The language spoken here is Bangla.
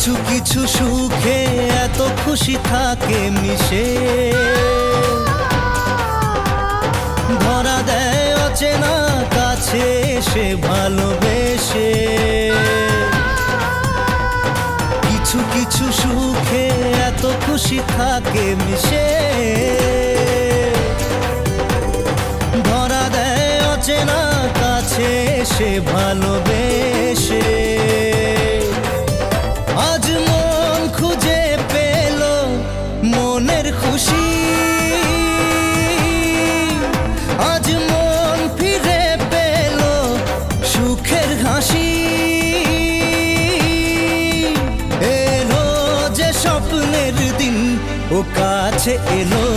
কিছু কিছু সুখে এত খুশি থাকে মিশে, ধরা দেয় অচেনা কাছে এসে ভালোবেসে। কিছু কিছু সুখে এত খুশি থাকে মিশে, ধরা দেয় অচেনা কাছে এসে ভালোবেসে। আজ মন খুঁজে পেল মনের খুশি, আজ মন ফিরে পেল সুখের হাসি। এলো যে স্বপ্নের দিন ও কাছে এলো,